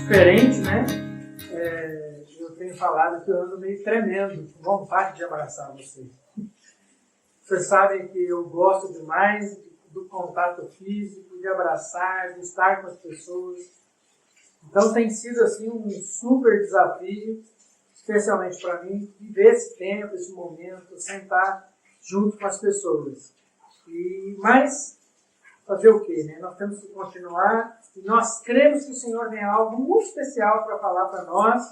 diferente, né? Eu tenho falado que eu ando meio tremendo, com vontade de abraçar vocês. Vocês sabem que eu gosto demais do contato físico, de abraçar, de estar com as pessoas. Então tem sido assim um super desafio, especialmente para mim, viver esse tempo, esse momento, sentar junto com as pessoas. Mas fazer o quê, né? Nós temos que continuar e nós cremos que o Senhor tem algo muito especial para falar para nós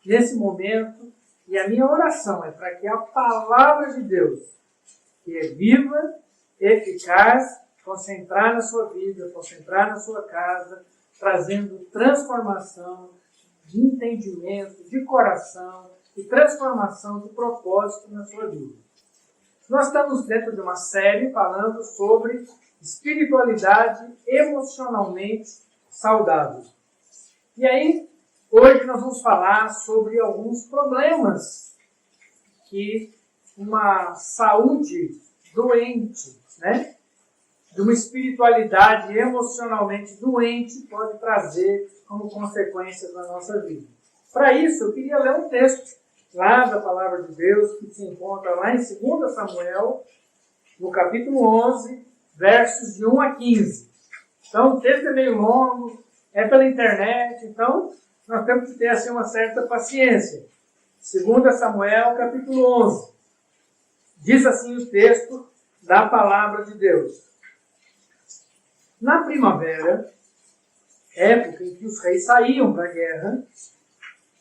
nesse momento. E a minha oração é para que a palavra de Deus, que é viva, eficaz, concentrar na sua vida, concentrar na sua casa, trazendo transformação de entendimento, de coração e transformação de propósito na sua vida. Nós estamos dentro de uma série falando sobre espiritualidade emocionalmente saudável. E aí, hoje nós vamos falar sobre alguns problemas que uma saúde doente, né, de uma espiritualidade emocionalmente doente pode trazer como consequência na nossa vida. Para isso, eu queria ler um texto lá da Palavra de Deus, que se encontra lá em 2 Samuel, no capítulo 11, versos de 1 a 15. Então, o texto é meio longo, é pela internet, então nós temos que ter assim, uma certa paciência. 2 Samuel, capítulo 11. Diz assim o texto da Palavra de Deus. Na primavera, época em que os reis saíam para a guerra,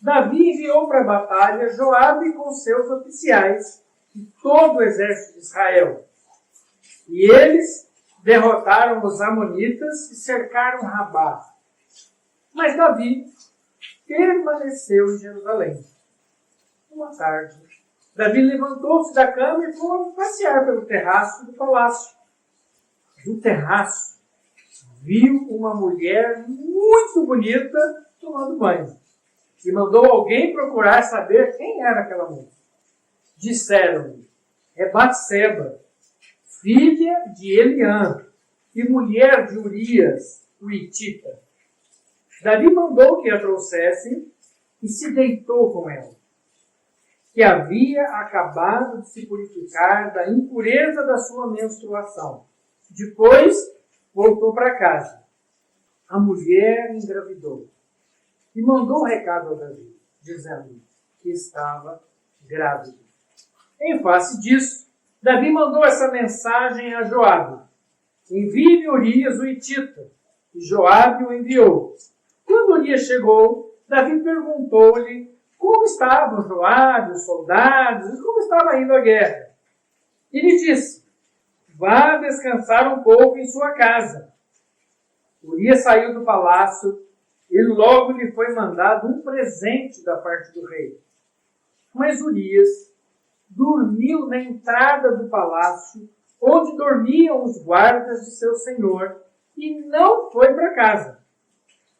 Davi enviou para a batalha Joabe com seus oficiais e todo o exército de Israel. E eles derrotaram os amonitas e cercaram Rabá. Mas Davi permaneceu em Jerusalém. Uma tarde, Davi levantou-se da cama e foi passear pelo terraço do palácio. Do terraço, viu uma mulher muito bonita tomando banho. E mandou alguém procurar saber quem era aquela moça. Disseram-lhe, é Batseba, filha de Eliã e mulher de Urias, o hitita. Davi mandou que a trouxessem e se deitou com ela, que havia acabado de se purificar da impureza da sua menstruação. Depois, voltou para casa. A mulher engravidou e mandou um recado a Davi, dizendo que estava grávida. Em face disso, Davi mandou essa mensagem a Joabe. Envie-me Urias o hitita. E Joabe o enviou. Quando Urias chegou, Davi perguntou-lhe como estavam Joabe, os soldados, e como estava indo a guerra. E lhe disse, vá descansar um pouco em sua casa. Urias saiu do palácio e logo lhe foi mandado um presente da parte do rei. Mas Urias dormiu na entrada do palácio, onde dormiam os guardas de seu senhor, e não foi para casa.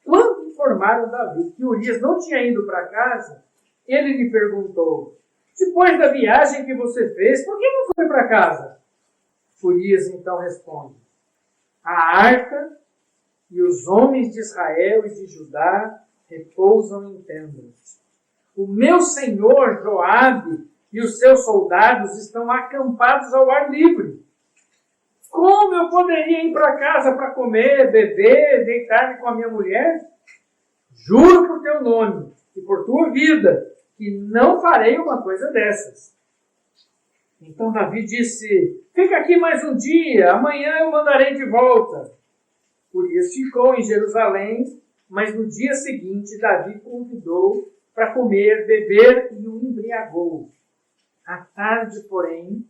Quando informaram Davi que Urias não tinha ido para casa, ele lhe perguntou, depois da viagem que você fez, por que não foi para casa? Urias então responde, a arca e os homens de Israel e de Judá repousam em tendas. O meu senhor Joabe e os seus soldados estão acampados ao ar livre. Como eu poderia ir para casa para comer, beber, deitar-me com a minha mulher? Juro por teu nome e por tua vida que não farei uma coisa dessas. Então Davi disse, fica aqui mais um dia, amanhã eu mandarei de volta. Urias ficou em Jerusalém, mas no dia seguinte Davi convidou para comer, beber e o embriagou. À tarde, porém,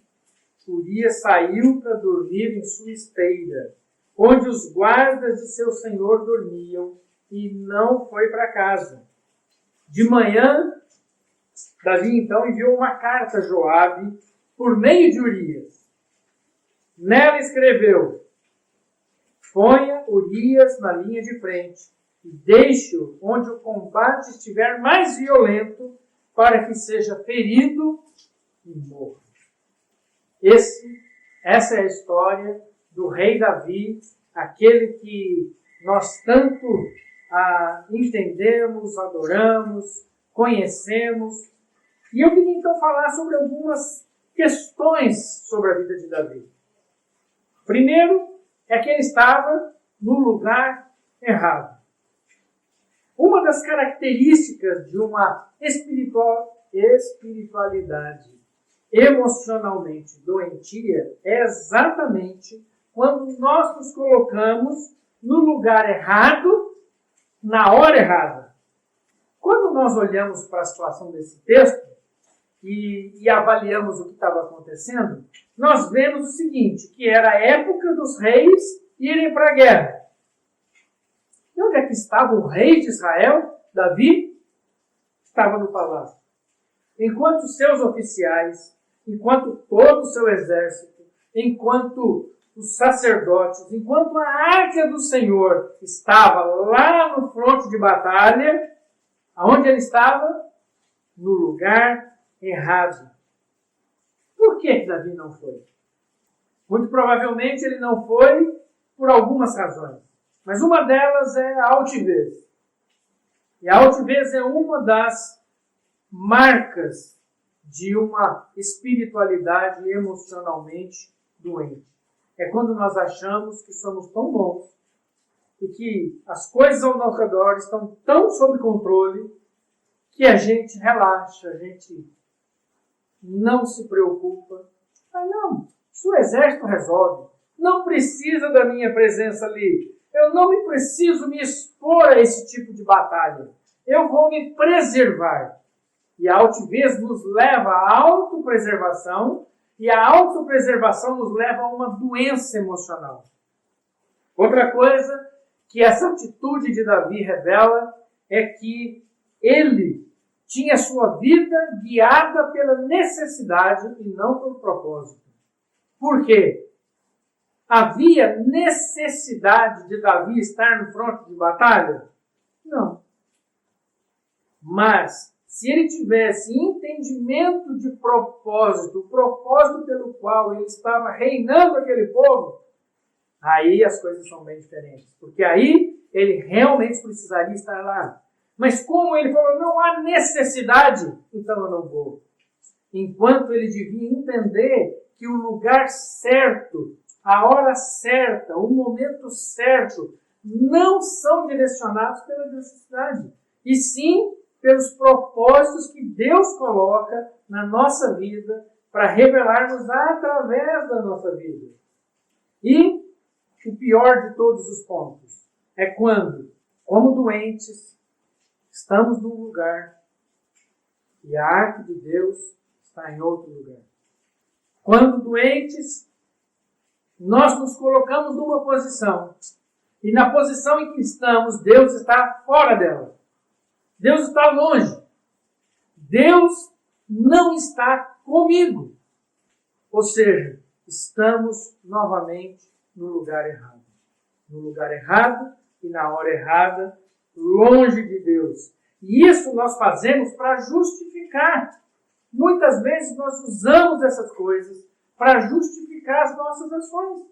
Urias saiu para dormir em sua esteira, onde os guardas de seu senhor dormiam, e não foi para casa. De manhã, Davi então enviou uma carta a Joabe por meio de Urias. Nela escreveu, ponha Urias na linha de frente e deixe-o onde o combate estiver mais violento para que seja ferido e morra. Essa é a história do rei Davi, aquele que nós tanto entendemos, adoramos, conhecemos. E eu queria então falar sobre algumas questões sobre a vida de Davi. Primeiro, é que ele estava no lugar errado. Uma das características de uma espiritualidade emocionalmente doentia é exatamente quando nós nos colocamos no lugar errado, na hora errada. Quando nós olhamos para a situação desse texto e avaliamos o que estava acontecendo, nós vemos o seguinte, que era a época dos reis irem para a guerra. E onde é que estava o rei de Israel, Davi? Estava no palácio. Enquanto os seus oficiais, enquanto todo o seu exército, enquanto os sacerdotes, enquanto a arca do Senhor estava lá no fronte de batalha, aonde ele estava? No lugar errado. Por que Davi não foi? Muito provavelmente ele não foi por algumas razões. Mas uma delas é a altivez. E a altivez é uma das marcas de uma espiritualidade emocionalmente doente. É quando nós achamos que somos tão bons e que as coisas ao nosso redor estão tão sob controle que a gente relaxa, a gente não se preocupa. Ah, não, se o exército resolve, não precisa da minha presença ali. Eu não preciso me expor a esse tipo de batalha. Eu vou me preservar. E a altivez nos leva à autopreservação, e a autopreservação nos leva a uma doença emocional. Outra coisa que essa atitude de Davi revela é que ele tinha sua vida guiada pela necessidade e não pelo propósito. Por quê? Havia necessidade de Davi estar no fronte de batalha? Não. Mas, se ele tivesse entendimento de propósito, o propósito pelo qual ele estava reinando aquele povo, aí as coisas são bem diferentes. Porque aí ele realmente precisaria estar lá. Mas como ele falou, não há necessidade, então eu não vou. Enquanto ele devia entender que o lugar certo, a hora certa, o momento certo, não são direcionados pela necessidade, e sim pelos propósitos que Deus coloca na nossa vida para revelar-nos através da nossa vida. E o pior de todos os pontos é quando, como doentes, estamos num lugar e a arca de Deus está em outro lugar. Quando doentes, nós nos colocamos numa posição e na posição em que estamos, Deus está fora dela. Deus está longe. Deus não está comigo. Ou seja, estamos novamente no lugar errado. No lugar errado e na hora errada, longe de Deus. E isso nós fazemos para justificar. Muitas vezes nós usamos essas coisas para justificar as nossas ações.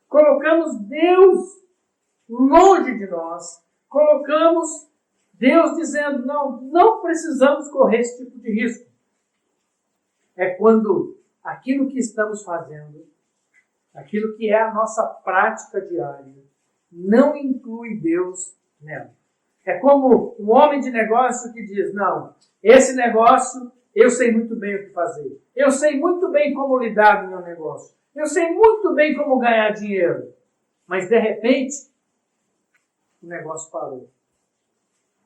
Colocamos Deus longe de nós. Colocamos Deus dizendo, não precisamos correr esse tipo de risco. É quando aquilo que estamos fazendo, aquilo que é a nossa prática diária, não inclui Deus nela. É como um homem de negócio que diz, não, esse negócio eu sei muito bem o que fazer. Eu sei muito bem como lidar no meu negócio. Eu sei muito bem como ganhar dinheiro. Mas, de repente, o negócio parou.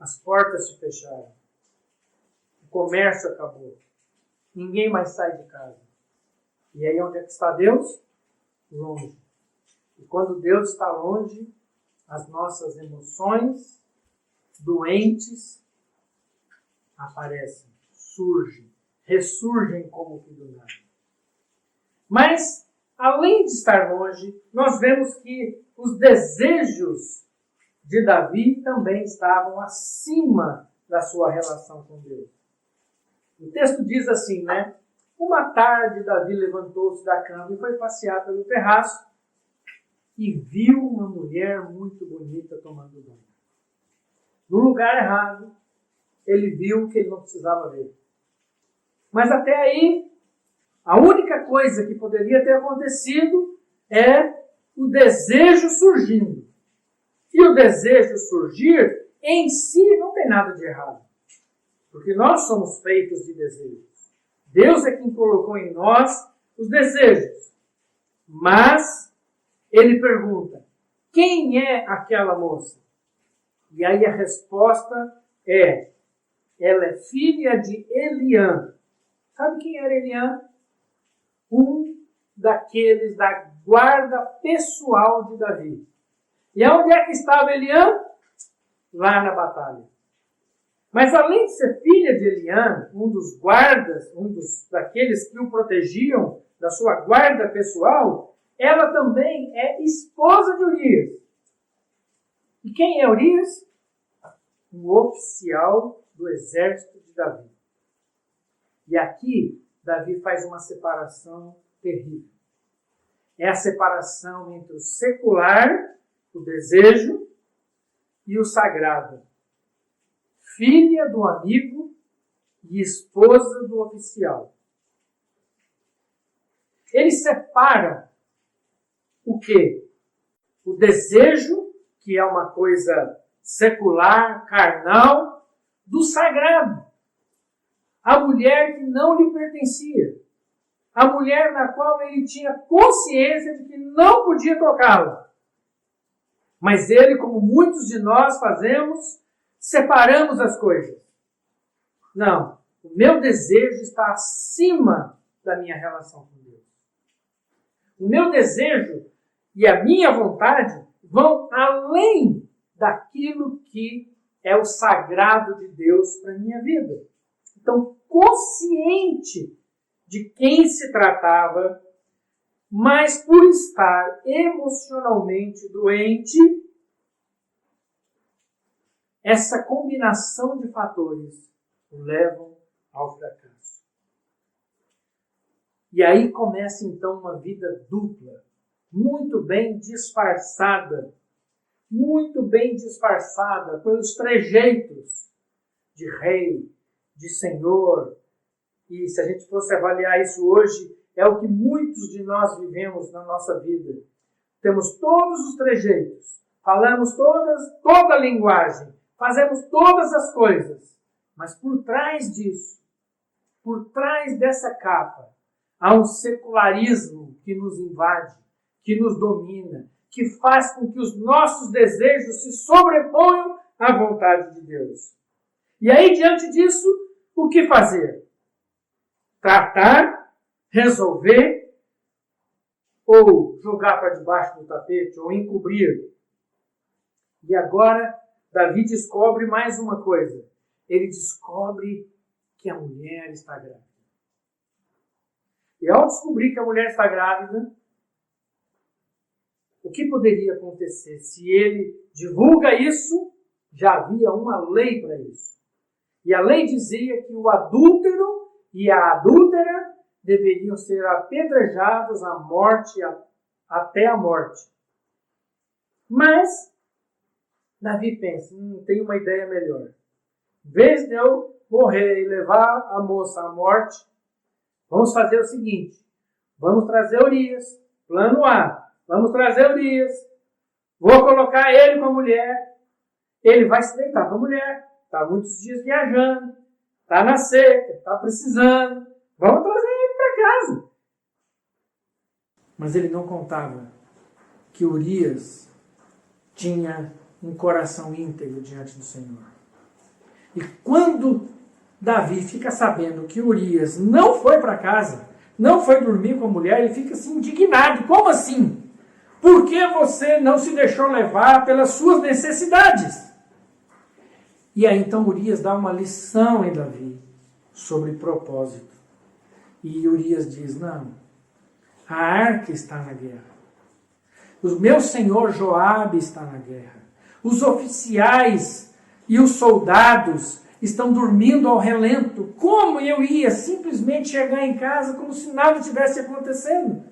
As portas se fecharam. O comércio acabou. Ninguém mais sai de casa. E aí onde é que está Deus? Longe. E quando Deus está longe, as nossas emoções doentes aparecem, surgem, ressurgem como que do nada. Mas, além de estar longe, nós vemos que os desejos de Davi também estavam acima da sua relação com Deus. O texto diz assim, né? Uma tarde, Davi levantou-se da cama e foi passear pelo terraço e viu uma mulher muito bonita tomando banho. no lugar errado, ele viu que ele não precisava ver. Mas até aí, a única coisa que poderia ter acontecido é o desejo surgindo. E o desejo surgir, em si, não tem nada de errado. Porque nós somos feitos de desejos. Deus é quem colocou em nós os desejos. Mas, ele pergunta, quem é aquela moça? E aí a resposta é, ela é filha de Eliã. Sabe quem era Eliã? Um daqueles da guarda pessoal de Davi. E onde é que estava Eliã? Lá na batalha. Mas além de ser filha de Eliã, um dos guardas, daqueles que o protegiam da sua guarda pessoal, ela também é esposa de Urias. E quem é Urias? Um oficial do exército de Davi. E aqui, Davi faz uma separação terrível. É a separação entre o secular, o desejo, e o sagrado. Filha do amigo e esposa do oficial. Ele separa o quê? O desejo, que é uma coisa secular, carnal, do sagrado. A mulher que não lhe pertencia. A mulher na qual ele tinha consciência de que não podia tocá-la. Mas ele, como muitos de nós fazemos, separamos as coisas. Não. O meu desejo está acima da minha relação com Deus. O meu desejo e a minha vontade vão além daquilo que é o sagrado de Deus para a minha vida. Então, consciente de quem se tratava, mas por estar emocionalmente doente, essa combinação de fatores o levam ao fracasso. E aí começa então uma vida dupla, muito bem disfarçada pelos trejeitos de rei, de senhor. E se a gente fosse avaliar isso hoje, é o que muitos de nós vivemos na nossa vida. Temos todos os trejeitos, falamos toda a linguagem, fazemos todas as coisas. Mas por trás disso, por trás dessa capa, há um secularismo que nos invade, que nos domina, que faz com que os nossos desejos se sobreponham à vontade de Deus. E aí, diante disso, o que fazer? Tratar, resolver, ou jogar para debaixo do tapete, ou encobrir. E agora, Davi descobre mais uma coisa. Ele descobre que a mulher está grávida. E ao descobrir que a mulher está grávida, o que poderia acontecer? Se ele divulga isso, já havia uma lei para isso. E a lei dizia que o adúltero e a adúltera deveriam ser apedrejados à morte, até a morte. Mas Davi pensa, tem uma ideia melhor. Em vez de eu morrer e levar a moça à morte, vamos fazer o seguinte, vamos trazer Urias, plano A. Vamos trazer Urias, vou colocar ele com a mulher, ele vai se deitar com a mulher, está muitos dias viajando, está na seca, está precisando, vamos trazer ele para casa. Mas ele não contava que Urias tinha um coração íntegro diante do Senhor. E quando Davi fica sabendo que Urias não foi para casa, não foi dormir com a mulher, ele fica assim indignado. Como assim? Por que você não se deixou levar pelas suas necessidades? E aí então Urias dá uma lição em Davi sobre propósito. E Urias diz, não, a arca está na guerra. O meu senhor Joabe está na guerra. Os oficiais e os soldados estão dormindo ao relento. Como eu ia simplesmente chegar em casa como se nada tivesse acontecendo?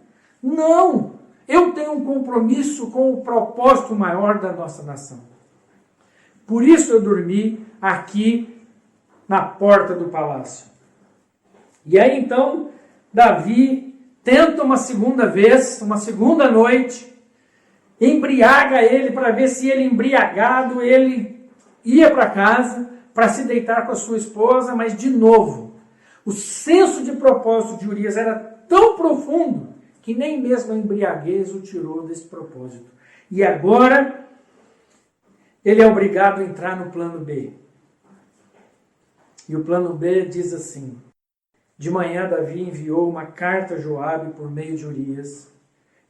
Não! Eu tenho um compromisso com o propósito maior da nossa nação. Por isso eu dormi aqui na porta do palácio. E aí então, Davi tenta uma segunda vez, uma segunda noite, embriaga ele para ver se ele embriagado, ele ia para casa para se deitar com a sua esposa, mas de novo, o senso de propósito de Urias era tão profundo que nem mesmo a embriaguez o tirou desse propósito. E agora, ele é obrigado a entrar no plano B. E o plano B diz assim: de manhã Davi enviou uma carta a Joabe por meio de Urias,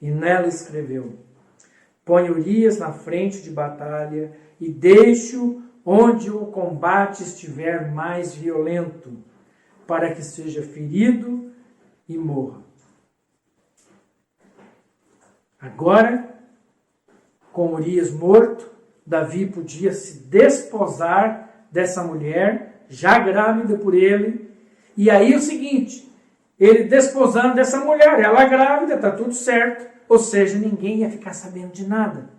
e nela escreveu: põe Urias na frente de batalha e deixe-o onde o combate estiver mais violento, para que seja ferido e morra. Agora, com Urias morto, Davi podia se desposar dessa mulher, já grávida por ele. E aí o seguinte, ele desposando dessa mulher, ela grávida, está tudo certo. Ou seja, ninguém ia ficar sabendo de nada.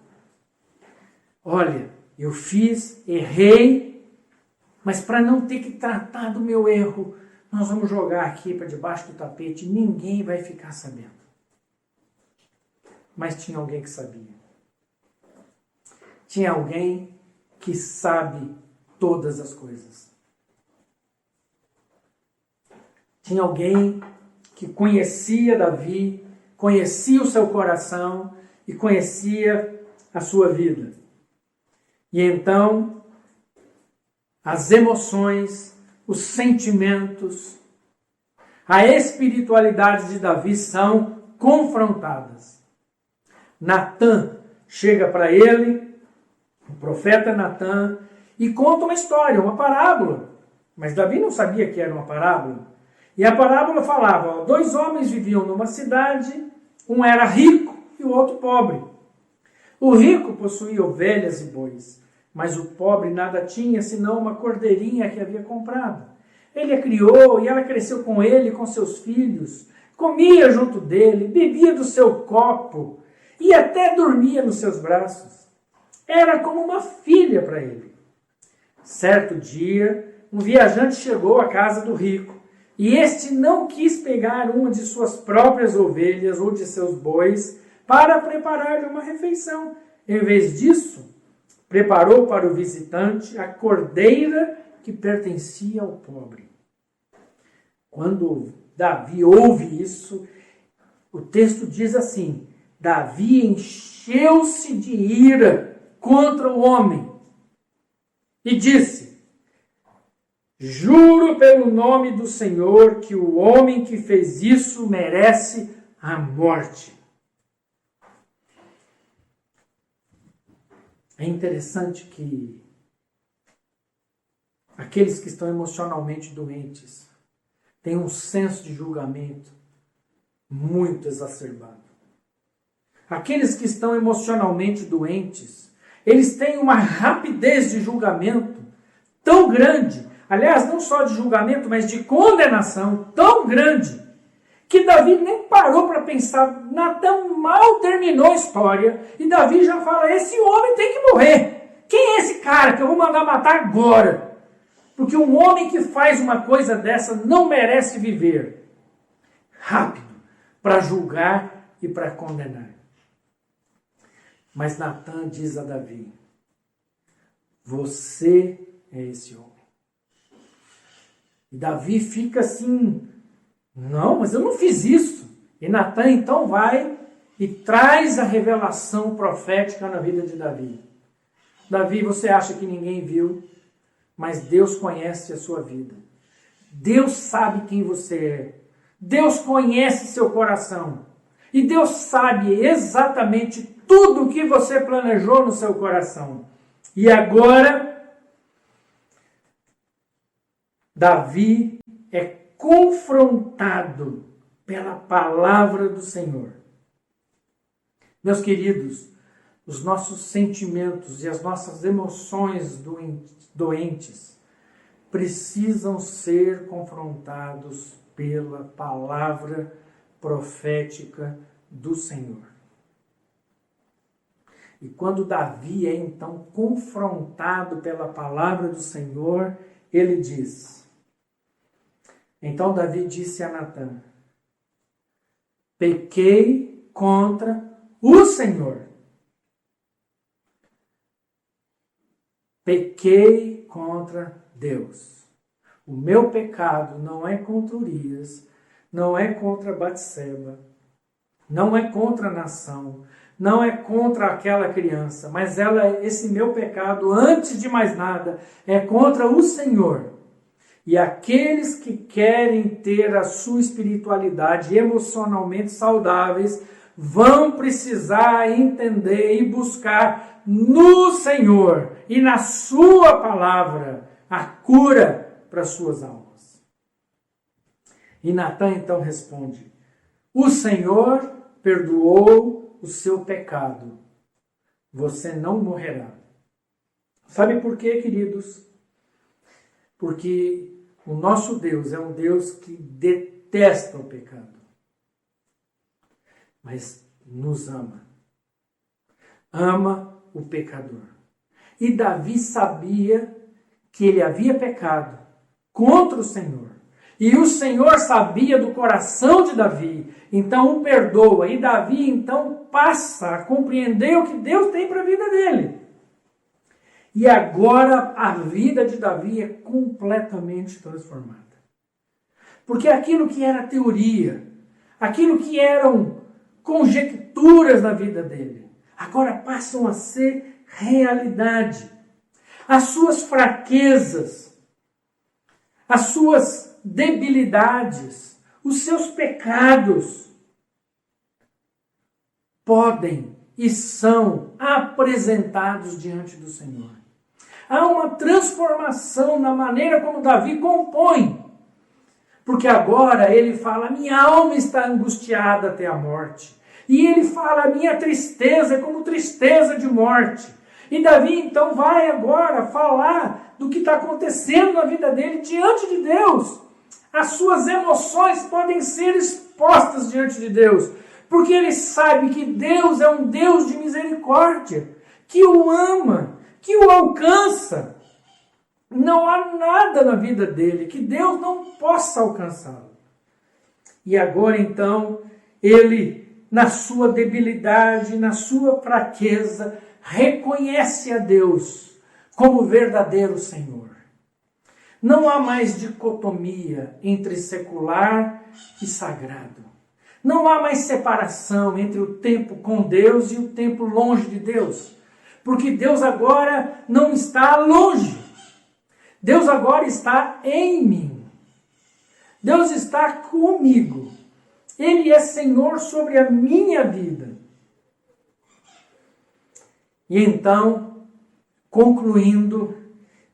Olha, eu fiz, errei, mas para não ter que tratar do meu erro, nós vamos jogar aqui para debaixo do tapete, ninguém vai ficar sabendo. Mas tinha alguém que sabia. Tinha alguém que sabe todas as coisas. Tinha alguém que conhecia Davi, conhecia o seu coração e conhecia a sua vida. E então, as emoções, os sentimentos, a espiritualidade de Davi são confrontadas. Natã chega para ele, o profeta Natã, e conta uma história, uma parábola. Mas Davi não sabia que era uma parábola. E a parábola falava, dois homens viviam numa cidade, um era rico e o outro pobre. O rico possuía ovelhas e bois, mas o pobre nada tinha senão uma cordeirinha que havia comprado. Ele a criou e ela cresceu com ele e com seus filhos, comia junto dele, bebia do seu copo e até dormia nos seus braços. Era como uma filha para ele. Certo dia, um viajante chegou à casa do rico e este não quis pegar uma de suas próprias ovelhas ou de seus bois para preparar-lhe uma refeição. Em vez disso, preparou para o visitante a cordeira que pertencia ao pobre. Quando Davi ouve isso, o texto diz assim: Davi encheu-se de ira contra o homem e disse: juro pelo nome do Senhor que o homem que fez isso merece a morte. É interessante que aqueles que estão emocionalmente doentes têm um senso de julgamento muito exacerbado. Aqueles que estão emocionalmente doentes, eles têm uma rapidez de julgamento tão grande, aliás, não só de julgamento, mas de condenação tão grande, que Davi nem parou para pensar. Natã mal terminou a história e Davi já fala: esse homem tem que morrer. Quem é esse cara que eu vou mandar matar agora? Porque um homem que faz uma coisa dessa não merece viver. Rápido para julgar e para condenar. Mas Natã diz a Davi: você é esse homem. E Davi fica assim: não, mas eu não fiz isso. E Natã então vai e traz a revelação profética na vida de Davi. Davi, você acha que ninguém viu, mas Deus conhece a sua vida. Deus sabe quem você é. Deus conhece seu coração. E Deus sabe exatamente tudo o que você planejou no seu coração. E agora, Davi é confrontado pela palavra do Senhor. Meus queridos, os nossos sentimentos e as nossas emoções doentes precisam ser confrontados pela palavra profética do Senhor. E quando Davi é então confrontado pela palavra do Senhor, ele diz: então Davi disse a Natã: pequei contra o Senhor. Pequei contra Deus. O meu pecado não é contra Urias, não é contra Batseba, não é contra a nação, não é contra aquela criança, mas esse meu pecado, antes de mais nada, é contra o Senhor. E aqueles que querem ter a sua espiritualidade emocionalmente saudáveis vão precisar entender e buscar no Senhor e na sua palavra a cura para suas almas. E Natã então responde: o Senhor perdoou o seu pecado, você não morrerá. Sabe por quê, queridos? Porque o nosso Deus é um Deus que detesta o pecado, mas nos ama. Ama o pecador. E Davi sabia que ele havia pecado contra o Senhor. E o Senhor sabia do coração de Davi, então o perdoa. E Davi então passa a compreender o que Deus tem para a vida dele. E agora a vida de Davi é completamente transformada. Porque aquilo que era teoria, aquilo que eram conjecturas na vida dele, agora passam a ser realidade. As suas fraquezas, as suas debilidades, os seus pecados podem e são apresentados diante do Senhor. Há uma transformação na maneira como Davi compõe. Porque agora ele fala: minha alma está angustiada até a morte. E ele fala: minha tristeza é como tristeza de morte. E Davi então vai agora falar do que está acontecendo na vida dele diante de Deus. As suas emoções podem ser expostas diante de Deus. Porque ele sabe que Deus é um Deus de misericórdia, que o ama, que o alcança. Não há nada na vida dele que Deus não possa alcançá-lo. E agora então, ele, na sua debilidade, na sua fraqueza, reconhece a Deus como verdadeiro Senhor. Não há mais dicotomia entre secular e sagrado. Não há mais separação entre o tempo com Deus e o tempo longe de Deus. Porque Deus agora não está longe. Deus agora está em mim. Deus está comigo. Ele é Senhor sobre a minha vida. E então, concluindo,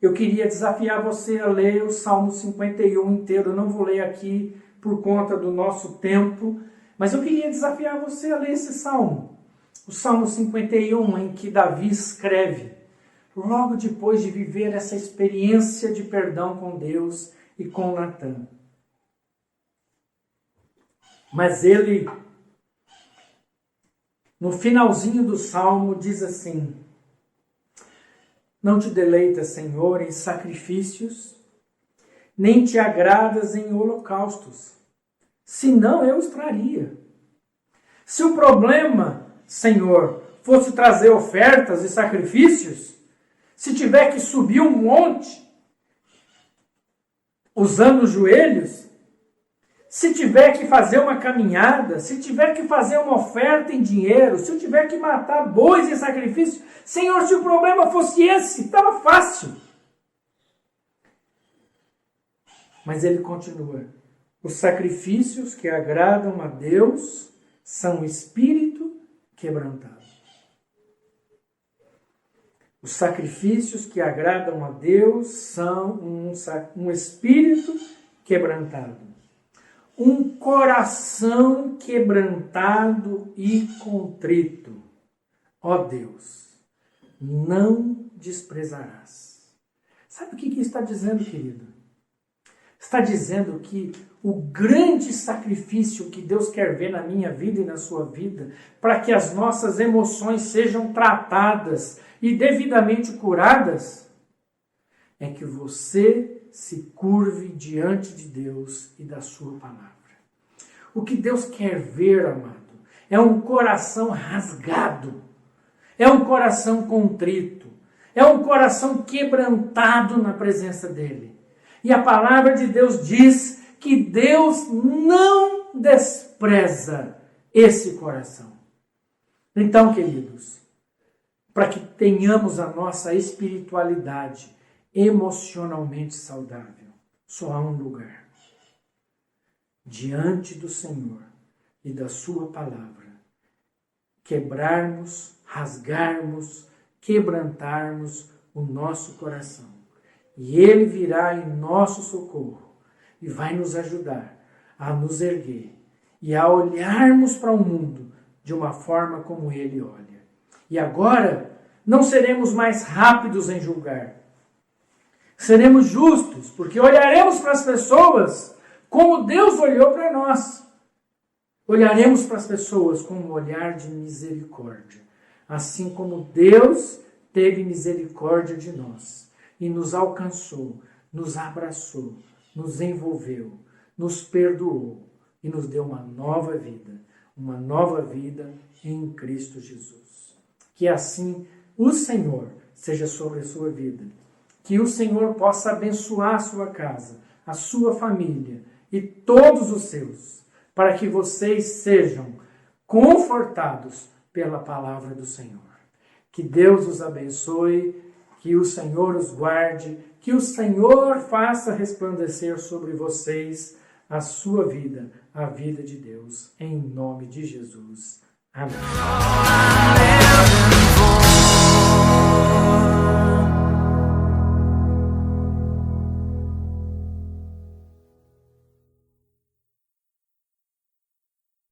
eu queria desafiar você a ler o Salmo 51 inteiro. Eu não vou ler aqui por conta do nosso tempo, mas eu queria desafiar você a ler esse salmo. O Salmo 51, em que Davi escreve, logo depois de viver essa experiência de perdão com Deus e com Natã. Mas ele, no finalzinho do salmo, diz assim: não te deleitas, Senhor, em sacrifícios, nem te agradas em holocaustos, senão eu os traria. Se o problema, Senhor, fosse trazer ofertas e sacrifícios, se tiver que subir um monte usando os joelhos, se tiver que fazer uma caminhada, se tiver que fazer uma oferta em dinheiro, se eu tiver que matar bois em sacrifício, Senhor, se o problema fosse esse, estava fácil. Mas ele continua: os sacrifícios que agradam a Deus são espírito quebrantado. Os sacrifícios que agradam a Deus são um espírito quebrantado. Um coração quebrantado e contrito. Ó Deus, não desprezarás. Sabe o que está dizendo, querido? Está dizendo que o grande sacrifício que Deus quer ver na minha vida e na sua vida, para que as nossas emoções sejam tratadas e devidamente curadas, é que você se curve diante de Deus e da sua palavra. O que Deus quer ver, amado, é um coração rasgado, é um coração contrito, é um coração quebrantado na presença dele. E a palavra de Deus diz que Deus não despreza esse coração. Então, queridos, para que tenhamos a nossa espiritualidade emocionalmente saudável, só há um lugar: diante do Senhor e da sua palavra, quebrarmos, rasgarmos, quebrantarmos o nosso coração. E Ele virá em nosso socorro e vai nos ajudar a nos erguer e a olharmos para o mundo de uma forma como Ele olha. E agora não seremos mais rápidos em julgar. Seremos justos, porque olharemos para as pessoas como Deus olhou para nós. Olharemos para as pessoas com um olhar de misericórdia, assim como Deus teve misericórdia de nós e nos alcançou, nos abraçou, nos envolveu, nos perdoou e nos deu uma nova vida em Cristo Jesus. Que assim o Senhor seja sobre a sua vida, que o Senhor possa abençoar a sua casa, a sua família e todos os seus, para que vocês sejam confortados pela palavra do Senhor. Que Deus os abençoe, que o Senhor os guarde, que o Senhor faça resplandecer sobre vocês a sua vida, a vida de Deus, em nome de Jesus. Amém.